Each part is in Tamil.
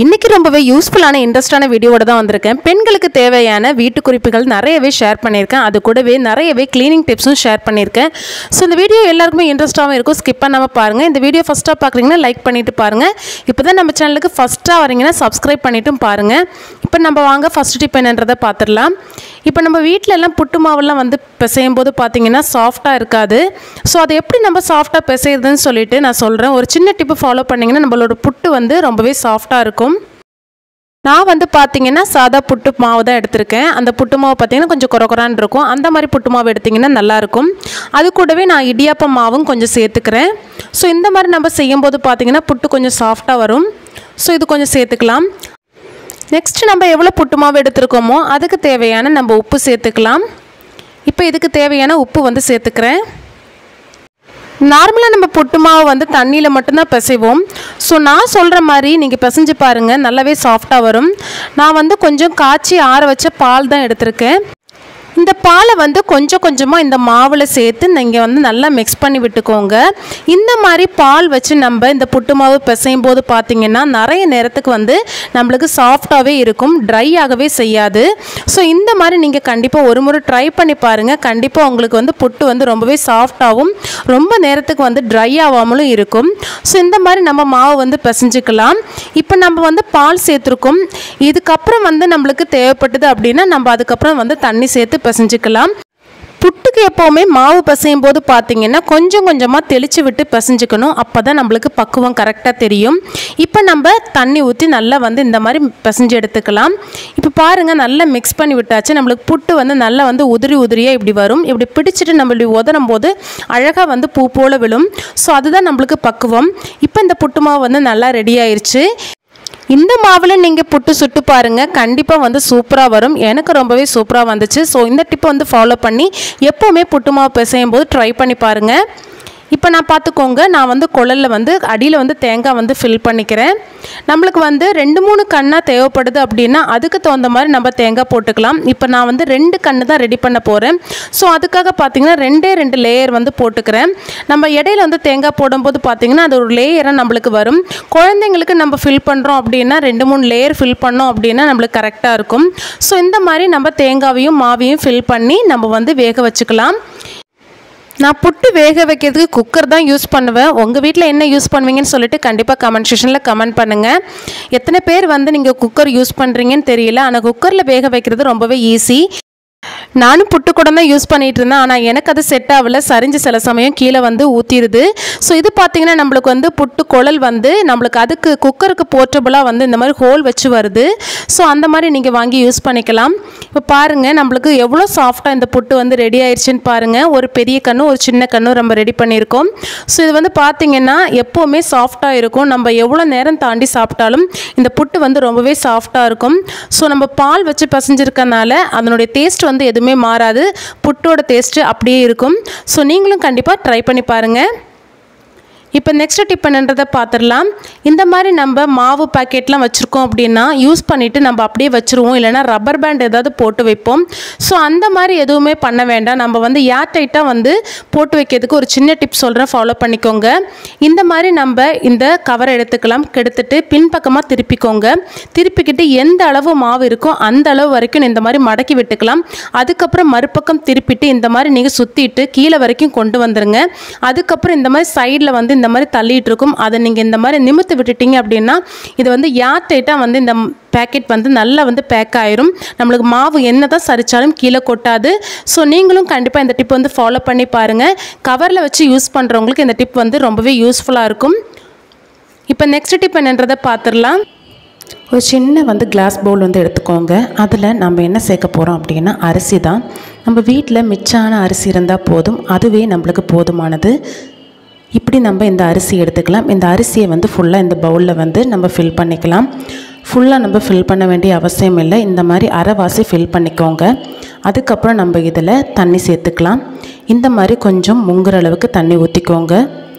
இன்னைக்கு ரொம்பவே யூஸ்ஃபுல்லான இன்ட்ரெஸ்டான வீடியோவோட தான் வந்திருக்கேன். பெண்களுக்கு தேவையான வீட்டு குறிப்புகள் நிறையவே ஷேர் பண்ணியிருக்கேன். அது கூடவே நிறையவே க்ளீனிங் டிப்ஸும் ஷேர் பண்ணியிருக்கேன். ஸோ இந்த வீடியோ எல்லாருக்குமே இன்ட்ரெஸ்ட்டாகவும் இருக்கும். ஸ்கிப் பண்ணாமல் பாருங்கள். இந்த வீடியோ ஃபஸ்ட்டாக பார்க்குறீங்கன்னா லைக் பண்ணிவிட்டு பாருங்கள். இப்போ தான் நம்ம சேனலுக்கு ஃபஸ்ட்டாக வரீங்கன்னா சப்ஸ்கிரைப் பண்ணிவிட்டும் பாருங்கள். இப்போ நம்ம வாங்க ஃபஸ்ட் டிப் என்னன்றதை பார்த்துடலாம். இப்போ நம்ம வீட்டில் எல்லாம் புட்டு மாவெல்லாம் வந்து பிசையும் போது பார்த்தீங்கன்னா சாஃப்டாக இருக்காது. ஸோ அதை எப்படி நம்ம சாஃப்டாக பிசையுதுன்னு சொல்லிட்டு நான் சொல்கிறேன். ஒரு சின்ன டிப்பு ஃபாலோ பண்ணிங்கன்னா நம்மளோட புட்டு வந்து ரொம்பவே சாஃப்டாக இருக்கும். நான் வந்து பார்த்தீங்கன்னா சாதா புட்டு மாவு தான் எடுத்திருக்கேன். அந்த புட்டு மாவு பார்த்தீங்கன்னா கொஞ்சம் குறக்குறான்னு இருக்கும். அந்த மாதிரி புட்டு மாவு எடுத்திங்கன்னா நல்லாயிருக்கும். அது கூடவே நான் இடியாப்ப மாவும் கொஞ்சம் சேர்த்துக்கிறேன். ஸோ இந்த மாதிரி நம்ம செய்யும்போது பார்த்தீங்கன்னா புட்டு கொஞ்சம் சாஃப்டாக வரும். ஸோ இது கொஞ்சம் சேர்த்துக்கலாம். நெக்ஸ்ட்டு நம்ம எவ்வளோ புட்டு மாவு எடுத்துருக்கோமோ அதுக்கு தேவையான நம்ம உப்பு சேர்த்துக்கலாம். இப்போ இதுக்கு தேவையான உப்பு வந்து சேர்த்துக்கிறேன். நார்மலாக நம்ம புட்டு மாவு வந்து தண்ணியில் மட்டும்தான் பிசைவோம். ஸோ நான் சொல்கிற மாதிரி நீங்கள் பிசைஞ்சு பாருங்கள், நல்லாவே சாஃப்டாக வரும். நான் வந்து கொஞ்சம் காய்ச்சி ஆற வச்ச பால் தான் எடுத்திருக்கேன். இந்த பாலை வந்து கொஞ்சம் கொஞ்சமாக இந்த மாவில் சேர்த்து நீங்கள் வந்து நல்லா மிக்ஸ் பண்ணி விட்டுக்கோங்க. இந்த மாதிரி பால் வச்சு நம்ம இந்த புட்டு மாவு பிசையும் போது பார்த்திங்கன்னா நிறைய நேரத்துக்கு வந்து நம்மளுக்கு சாஃப்டாகவே இருக்கும், ட்ரை ஆகவே செய்யாது. ஸோ இந்த மாதிரி நீங்கள் கண்டிப்பாக ஒரு முறை ட்ரை பண்ணி பாருங்கள். கண்டிப்பாக உங்களுக்கு வந்து புட்டு வந்து ரொம்பவே சாஃப்டாகவும் ரொம்ப நேரத்துக்கு வந்து ட்ரை ஆகாமலும் இருக்கும். ஸோ இந்த மாதிரி நம்ம மாவு வந்து பிசைஞ்சிக்கலாம். இப்போ நம்ம வந்து பால் சேர்த்துருக்கோம். இதுக்கப்புறம் வந்து நம்மளுக்கு தேவைப்பட்டது அப்படின்னா நம்ம அதுக்கப்புறம் வந்து தண்ணி சேர்த்து பிசைஞ்சிக்கலாம். புட்டுக்கு எப்போவுமே மாவு பிசையும் போது பார்த்தீங்கன்னா கொஞ்சம் கொஞ்சமாக தெளித்து விட்டு பிசைஞ்சிக்கணும். அப்போ தான் நம்மளுக்கு பக்குவம் கரெக்டாக தெரியும். இப்போ நம்ம தண்ணி ஊற்றி நல்லா வந்து இந்த மாதிரி பிசைஞ்சு எடுத்துக்கலாம். இப்போ பாருங்கள், நல்லா மிக்ஸ் பண்ணி விட்டாச்சு. நம்மளுக்கு புட்டு வந்து நல்லா வந்து உதிரி உதிரியாக இப்படி வரும். இப்படி பிடிச்சிட்டு நம்ம இப்படி உதறும் போது அழகாக வந்து பூ போல் விழும். ஸோ அதுதான் நம்மளுக்கு பக்குவம். இப்போ இந்த புட்டு மாவு வந்து நல்லா ரெடி ஆயிடுச்சு. இந்த மாவில் நீங்கள் புட்டு சுட்டு பாருங்கள், கண்டிப்பாக வந்து சூப்பராக வரும். எனக்கு ரொம்பவே சூப்பராக வந்துச்சு. ஸோ இந்த டிப்பை வந்து ஃபாலோ பண்ணி எப்போவுமே புட்டு மாவு பிசையும் போது ட்ரை பண்ணி பாருங்கள். இப்போ நான் பார்த்துக்கோங்க, நான் வந்து குழலில் வந்து அடியில் வந்து தேங்காய் வந்து ஃபில் பண்ணிக்கிறேன். நம்மளுக்கு வந்து 2-3 கண்ணாக தேவைப்படுது அப்படின்னா அதுக்கு தகுந்த மாதிரி நம்ம தேங்காய் போட்டுக்கலாம். இப்போ நான் வந்து 2 கண்ணு தான் ரெடி பண்ண போகிறேன். ஸோ அதுக்காக பார்த்தீங்கன்னா 2 லேயர் வந்து போட்டுக்கிறேன். நம்ம இடையில வந்து தேங்காய் போடும்போது பார்த்தீங்கன்னா அது ஒரு லேயராக நம்மளுக்கு வரும். குழந்தைங்களுக்கு நம்ம ஃபில் பண்ணுறோம் அப்படின்னா 2-3 லேயர் ஃபில் பண்ணோம் அப்படின்னா நம்மளுக்கு கரெக்டாக இருக்கும். ஸோ இந்த மாதிரி நம்ம தேங்காவையும் மாவையும் ஃபில் பண்ணி நம்ம வந்து வேக வச்சுக்கலாம். நான் புட்டு வேக வைக்கிறதுக்கு குக்கர் தான் யூஸ் பண்ணுவேன். உங்கள் வீட்டில் என்ன யூஸ் பண்ணுவீங்கன்னு சொல்லிட்டு கண்டிப்பாக கமெண்ட் செக்ஷனில் கமெண்ட் பண்ணுங்கள். எத்தனை பேர் வந்து நீங்கள் குக்கர் யூஸ் பண்ணுறீங்கன்னு தெரியல. ஆனால் குக்கரில் வேக வைக்கிறது ரொம்பவே ஈஸி. நானும் புட்டு கூட தான் யூஸ் பண்ணிகிட்டு இருந்தேன். ஆனால் எனக்கு அது செட் ஆகலை. சரிஞ்சு சில சமயம் கீழே வந்து ஊற்றிடுது. ஸோ இது பார்த்திங்கன்னா நம்மளுக்கு வந்து புட்டு குழல் வந்து நம்மளுக்கு அதுக்கு குக்கருக்கு போர்ட்டபுளாக வந்து இந்த மாதிரி ஹோல் வச்சு வருது. ஸோ அந்த மாதிரி நீங்கள் வாங்கி யூஸ் பண்ணிக்கலாம். இப்போ பாருங்கள், நம்மளுக்கு எவ்வளோ சாஃப்டாக இந்த புட்டு வந்து ரெடி ஆயிடுச்சுன்னு பாருங்கள். ஒரு பெரிய கண்ணும் ஒரு சின்ன கண்ணும் நம்ம ரெடி பண்ணியிருக்கோம். ஸோ இது வந்து பார்த்திங்கன்னா எப்போவுமே சாஃப்டாக இருக்கும். நம்ம எவ்வளோ நேரம் தாண்டி சாப்பிட்டாலும் இந்த புட்டு வந்து ரொம்பவே சாஃப்டாக இருக்கும். ஸோ நம்ம பால் வச்சு பசைஞ்சிருக்கனால அதனுடைய டேஸ்ட் வந்து எதுவுமே மாறாது. புட்டோட டேஸ்ட்டு அப்படியே இருக்கும். ஸோ நீங்களும் கண்டிப்பாக ட்ரை பண்ணி பாருங்கள். இப்போ நெக்ஸ்ட் டிப் என்னன்றதை பார்த்துடலாம். இந்த மாதிரி நம்ம மாவு பாக்கெட்லாம் வச்சுருக்கோம் அப்படின்னா யூஸ் பண்ணிவிட்டு நம்ம அப்படியே வச்சுருவோம். இல்லைனா ரப்பர் பேண்ட் ஏதாவது போட்டு வைப்போம். ஸோ அந்த மாதிரி எதுவுமே பண்ண வேண்டாம். நம்ம வந்து ஏர் டைட்டாக வந்து போட்டு வைக்கிறதுக்கு ஒரு சின்ன டிப் சொல்கிறேன், ஃபாலோ பண்ணிக்கோங்க. இந்த மாதிரி நம்ம இந்த கவரை எடுத்துக்கலாம். எடுத்துட்டு பின்பக்கமாக திருப்பிக்கோங்க. திருப்பிக்கிட்டு எந்த அளவு மாவு இருக்கோ அந்த அளவு வரைக்கும் இந்த மாதிரி மடக்கி விட்டுக்கலாம். அதுக்கப்புறம் மறுபக்கம் திருப்பிட்டு இந்த மாதிரி நீங்கள் சுற்றிட்டு கீழே வரைக்கும் கொண்டு வந்துடுங்க. அதுக்கப்புறம் இந்த மாதிரி சைடில் வந்து இந்த மாதிரி தள்ளிட்டு இருக்கும். அதை நீங்கள் இந்த மாதிரி நிமித்து விட்டுட்டீங்க அப்படின்னா இது வந்து ஏர் டைட்டாக வந்து இந்த பேக்கெட் வந்து நல்லா வந்து பேக் ஆயிரும். நம்மளுக்கு மாவு என்ன தான் சரிச்சாலும் கீழே கொட்டாது. ஸோ நீங்களும் கண்டிப்பாக இந்த டிப் வந்து ஃபாலோ பண்ணி பாருங்கள். கவரில் வச்சு யூஸ் பண்ணுறவங்களுக்கு இந்த டிப் வந்து ரொம்பவே யூஸ்ஃபுல்லாக இருக்கும். இப்போ நெக்ஸ்ட் டிப் என்னன்றதை பார்த்துடலாம். ஒரு சின்ன வந்து கிளாஸ் பவுல் வந்து எடுத்துக்கோங்க. அதில் நம்ம என்ன சேர்க்க போகிறோம் அப்படின்னா அரிசி தான். நம்ம வீட்டில் மிச்சான அரிசி இருந்தால் போதும், அதுவே நம்மளுக்கு போதுமானது. இப்படி நம்ம இந்த அரிசி எடுத்துக்கலாம். இந்த அரிசியை வந்து ஃபுல்லாக இந்த பவுலில் வந்து நம்ம ஃபில் பண்ணிக்கலாம். ஃபுல்லாக நம்ம ஃபில் பண்ண வேண்டிய அவசியம் இல்லை. இந்த மாதிரி அரைவாசி ஃபில் பண்ணிக்கோங்க. அதுக்கப்புறம் நம்ம இதில் தண்ணி சேர்த்துக்கலாம். இந்த மாதிரி கொஞ்சம் முங்குற அளவுக்கு தண்ணி ஊற்றிக்கோங்க.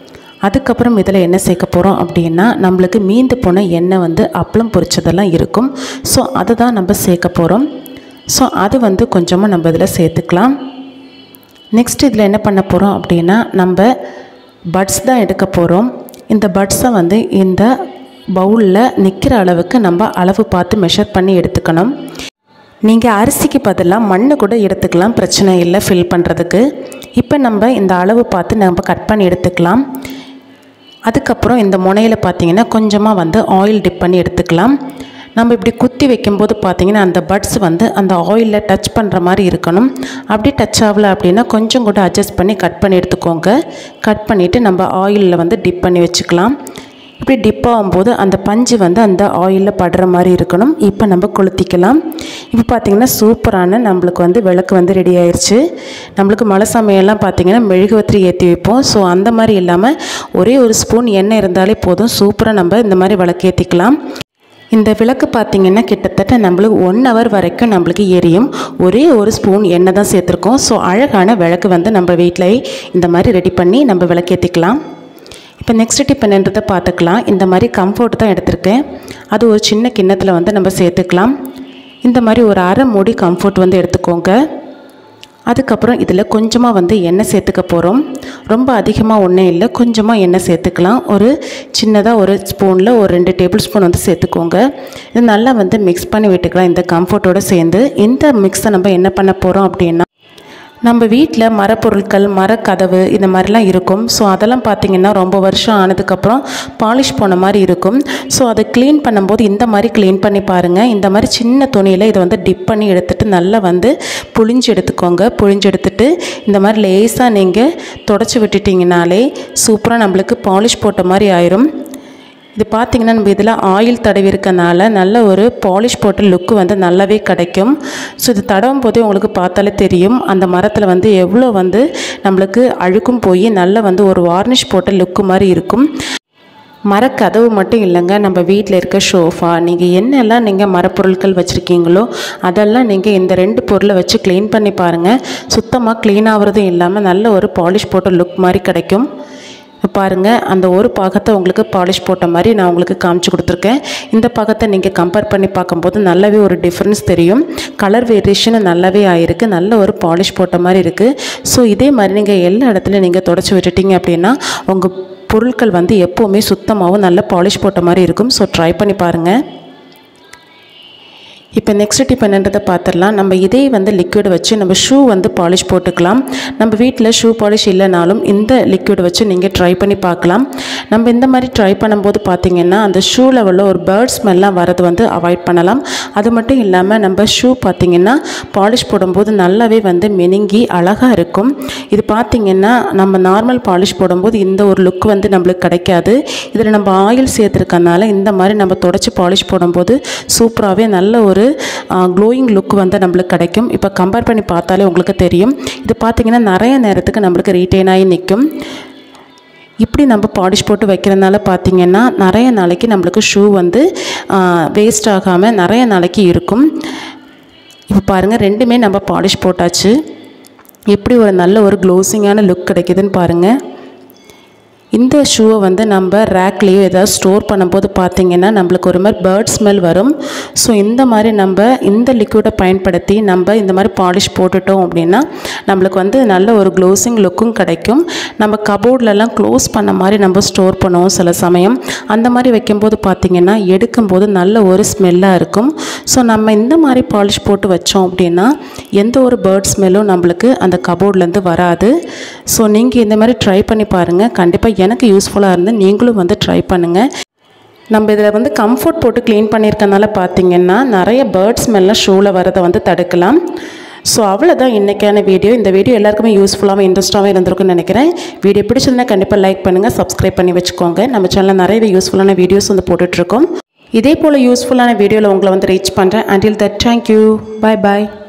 அதுக்கப்புறம் இதில் என்ன சேர்க்க போகிறோம் அப்படின்னா நம்மளுக்கு மீந்து போன எண்ணெய் வந்து அப்பளம் பொரிச்சதெல்லாம் இருக்கும். ஸோ அதை தான் நம்ம சேர்க்க போகிறோம். ஸோ அது வந்து கொஞ்சமாக நம்ம இதில் சேர்த்துக்கலாம். நெக்ஸ்ட் இதில் என்ன பண்ண போகிறோம் அப்படின்னா நம்ம பட்ஸ் தான் எடுக்க போகிறோம். இந்த பட்ஸை வந்து இந்த பவுலில் நிற்கிற அளவுக்கு நம்ம அளவு பார்த்து மெஷர் பண்ணி எடுத்துக்கணும். நீங்கள் அரிசிக்கு பதிலாக மண் கூட எடுத்துக்கலாம், பிரச்சனை இல்லை ஃபில் பண்ணுறதுக்கு. இப்போ நம்ம இந்த அளவு பார்த்து நம்ம கட் பண்ணி எடுத்துக்கலாம். அதுக்கப்புறம் இந்த முனையில் பார்த்திங்கன்னா கொஞ்சமாக வந்து ஆயில் டிப் பண்ணி எடுத்துக்கலாம். நம்ம இப்படி குத்தி வைக்கும்போது பார்த்திங்கன்னா அந்த பட்ஸ் வந்து அந்த ஆயிலில் டச் பண்ணுற மாதிரி இருக்கணும். அப்படி டச் ஆகலை அப்படின்னா கொஞ்சம் கூட அட்ஜஸ்ட் பண்ணி கட் பண்ணி எடுத்துக்கோங்க. கட் பண்ணிவிட்டு நம்ம ஆயிலில் வந்து டிப் பண்ணி வச்சுக்கலாம். இப்படி டிப் ஆகும்போது அந்த பஞ்சு வந்து அந்த ஆயிலில் படுற மாதிரி இருக்கணும். இப்போ நம்ம கொளுத்திக்கலாம். இப்போ பார்த்திங்கன்னா சூப்பரான நம்மளுக்கு வந்து விளக்கு வந்து ரெடி ஆயிடுச்சு. நம்மளுக்கு மழை சமையல்லாம் பார்த்திங்கன்னா மெழுகுவர்த்தி ஏற்றி வைப்போம். ஸோ அந்த மாதிரி இல்லாமல் ஒரே ஒரு ஸ்பூன் எண்ணெய் இருந்தாலே போதும், சூப்பராக நம்ம இந்த மாதிரி விளக்கு ஏற்றிக்கலாம். இந்த விளக்கு பார்த்திங்கன்னா கிட்டத்தட்ட நம்மளுக்கு 1 hour வரைக்கும் நம்மளுக்கு எரியும். ஒரே ஒரு ஸ்பூன் எண்ணெய் தான் சேர்த்துருக்கோம். ஸோ அழகான விளக்கு வந்து நம்ம வீட்டில் இந்த மாதிரி ரெடி பண்ணி நம்ம விளக்கேற்றிக்கலாம். இப்போ நெக்ஸ்ட் டிப் என்னன்றதை பார்த்துக்கலாம். இந்த மாதிரி கம்ஃபோர்ட் தான் எடுத்திருக்கேன். அது ஒரு சின்ன கிண்ணத்தில் வந்து நம்ம சேர்த்துக்கலாம். இந்த மாதிரி ஒரு அரை மூடி கம்ஃபோர்ட் வந்து எடுத்துக்கோங்க. அதுக்கப்புறம் இதில் கொஞ்சமாக வந்து எண்ணெய் சேர்த்துக்க போகிறோம். ரொம்ப அதிகமாக ஒன்றும் இல்லை, கொஞ்சமாக எண்ணெய் சேர்த்துக்கலாம். ஒரு சின்னதாக ஒரு ஸ்பூனில் ஒரு 2 டேபிள் ஸ்பூன் வந்து சேர்த்துக்கோங்க. இது நல்லா வந்து மிக்ஸ் பண்ணி விட்டுக்கலாம் இந்த கம்ஃபோர்ட்டோடு சேர்ந்து. இந்த மிக்ஸை நம்ம என்ன பண்ண போகிறோம் அப்படின்னா, நம்ம வீட்டில் மரப்பொருட்கள், மரக்கதவு இந்த மாதிரிலாம் இருக்கும். ஸோ அதெல்லாம் பார்த்திங்கன்னா ரொம்ப வருஷம் ஆனதுக்கப்புறம் பாலிஷ் போன மாதிரி இருக்கும். ஸோ அதை க்ளீன் பண்ணும்போது இந்த மாதிரி க்ளீன் பண்ணி பாருங்கள். இந்த மாதிரி சின்ன துணியில் இதை வந்து டிப் பண்ணி எடுத்துகிட்டு நல்லா வந்து புழிஞ்சு எடுத்துக்கோங்க. புழிஞ்சு எடுத்துகிட்டு இந்த மாதிரி லேசாக நீங்கள் தொடச்சி விட்டுட்டிங்கனாலே சூப்பராக நம்மளுக்கு பாலிஷ் போட்ட மாதிரி ஆயிரும். இது பார்த்திங்கன்னா நம்ம இதில் ஆயில் தடவி இருக்கனால நல்ல ஒரு பாலிஷ் போட்ட லுக்கு வந்து நல்லாவே கிடைக்கும். ஸோ இது தடவும் போதே உங்களுக்கு பார்த்தாலே தெரியும் அந்த மரத்தில் வந்து எவ்வளோ வந்து நம்மளுக்கு அழுக்கும் போய் நல்ல வந்து ஒரு வார்னிஷ் போட்ட லுக்கு மாதிரி இருக்கும். மரக்கதவு மட்டும் இல்லைங்க, நம்ம வீட்டில் இருக்க ஷோஃபா, நீங்கள் என்னெல்லாம் நீங்கள் மரப்பொருட்கள் வச்சுருக்கீங்களோ அதெல்லாம் நீங்கள் இந்த 2 பொருளை வச்சு க்ளீன் பண்ணி பாருங்கள். சுத்தமாக க்ளீன் ஆகிறதும் இல்லாமல் நல்ல ஒரு பாலிஷ் போட்ட லுக் மாதிரி கிடைக்கும். பாருங்கள், அந்த ஒரு பாகத்தை உங்களுக்கு பாலிஷ் போட்ட மாதிரி நான் உங்களுக்கு காமிச்சு கொடுத்துருக்கேன். இந்த பாகத்தை நீங்கள் கம்பேர் பண்ணி பார்க்கும்போது நல்லாவே ஒரு டிஃப்ரென்ஸ் தெரியும். கலர் வேரியேஷன் நல்லாவே ஆகிருக்கு, நல்ல ஒரு பாலிஷ் போட்ட மாதிரி இருக்குது. ஸோ இதே மாதிரி நீங்கள் எல்லா இடத்துலையும் நீங்கள் தொடச்சி விட்டுட்டீங்க அப்படின்னா உங்கள் பொருட்கள் வந்து எப்போவுமே சுத்தமாகவும் நல்ல பாலிஷ் போட்ட மாதிரி இருக்கும். ஸோ ட்ரை பண்ணி பாருங்கள். இப்போ நெக்ஸ்ட் டிப் என்னன்றதை பார்த்துடலாம். நம்ம இதே வந்து லிக்விட் வச்சு நம்ம ஷூ வந்து பாலிஷ் போட்டுக்கலாம். நம்ம வீட்டில் ஷூ பாலிஷ் இல்லைனாலும் இந்த லிக்விட் வச்சு நீங்கள் ட்ரை பண்ணி பார்க்கலாம். நம்ம இந்த மாதிரி ட்ரை பண்ணும்போது பார்த்திங்கன்னா அந்த ஷூவில் உள்ள ஒரு பேர்ட் ஸ்மெல்லாம் வரது வந்து அவாய்ட் பண்ணலாம். அது மட்டும் இல்லாமல் நம்ம ஷூ பார்த்திங்கன்னா பாலிஷ் போடும்போது நல்லாவே வந்து மினுங்கி அழகாக இருக்கும். இது பார்த்திங்கன்னா நம்ம நார்மல் பாலிஷ் போடும்போது இந்த ஒரு லுக் வந்து நம்மளுக்கு கிடைக்காது. இதில் நம்ம ஆயில் சேர்த்துருக்கனால இந்த மாதிரி நம்ம தொடச்சி பாலிஷ் போடும்போது சூப்பராகவே நல்ல ஒரு க்ளோயிங் லுக் வந்து நம்மளுக்கு கிடைக்கும். இப்போ கம்பேர் பண்ணி பார்த்தாலே உங்களுக்கு தெரியும். இது பார்த்திங்கன்னா நிறைய நேரத்துக்கு நம்மளுக்கு ரீட்டைன் ஆகி நிற்கும். இப்படி நம்ம பாலிஷ் போட்டு வைக்கிறதுனால பார்த்திங்கன்னா நிறைய நாளைக்கு நம்மளுக்கு ஷூ வந்து வேஸ்ட் ஆகாமல் நிறைய நாளைக்கு இருக்கும். இப்போ பாருங்கள், ரெண்டுமே நம்ம பாலிஷ் போட்டாச்சு. எப்படி ஒரு நல்ல ஒரு க்ளோசிங்கான லுக் கிடைக்குதுன்னு பாருங்கள். இந்த ஷூவை வந்து நம்ம ரேக்லேயோ ஏதாவது ஸ்டோர் பண்ணும்போது பார்த்திங்கன்னா நம்மளுக்கு ஒரு மாதிரி பேர்ட் ஸ்மெல் வரும். ஸோ இந்த மாதிரி நம்ம இந்த லிக்விடை பயன்படுத்தி நம்ம இந்த மாதிரி பாலிஷ் போட்டுட்டோம் அப்படின்னா நம்மளுக்கு வந்து நல்ல ஒரு க்ளோசிங் லுக்கும் கிடைக்கும். நம்ம கபோர்ட்லலாம் க்ளோஸ் பண்ண மாதிரி நம்ம ஸ்டோர் பண்ணுவோம் சில சமயம். அந்த மாதிரி வைக்கும்போது பார்த்திங்கன்னா எடுக்கும்போது நல்ல ஒரு ஸ்மெல்லாக இருக்கும். ஸோ நம்ம இந்த மாதிரி பாலிஷ் போட்டு வச்சோம் அப்படின்னா எந்த ஒரு பேர்ட் ஸ்மெல்லும் நம்மளுக்கு அந்த கபோர்ட்லேருந்து வராது. ஸோ நீங்கள் இந்த மாதிரி ட்ரை பண்ணி பாருங்கள். கண்டிப்பாக எனக்கு யூஸ்ஃபுல்லாக இருந்து நீங்களும் வந்து ட்ரை பண்ணுங்கள். நம்ம இதில் வந்து கம்ஃபோர்ட் போட்டு க்ளீன் பண்ணியிருக்கனால பார்த்திங்கன்னா நிறைய பேர்ட் ஸ்மெல்லாம் ஷூவில் வரதை வந்து தடுக்கலாம். ஸோ அவ்வளோதான் இன்றைக்கான வீடியோ. இந்த வீடியோ எல்லாருக்குமே யூஸ்ஃபுல்லாகவும் இன்ட்ரெஸ்ட்டாகவும் இருந்திருக்குன்னு நினைக்கிறேன். வீடியோ பிடிச்சிருந்தா கண்டிப்பாக லைக் பண்ணுங்கள், சப்ஸ்கிரைப் பண்ணி வச்சுக்கோங்க. நம்ம சேனலில் நிறையவே யூஸ்ஃபுல்லான வீடியோஸ் வந்து போட்டுட்ருக்கோம். இதே போல் யூஸ்ஃபுல்லான வீடியோவில் உங்களை வந்து ரீச் பண்ணுறேன். until that, thank you, bye bye.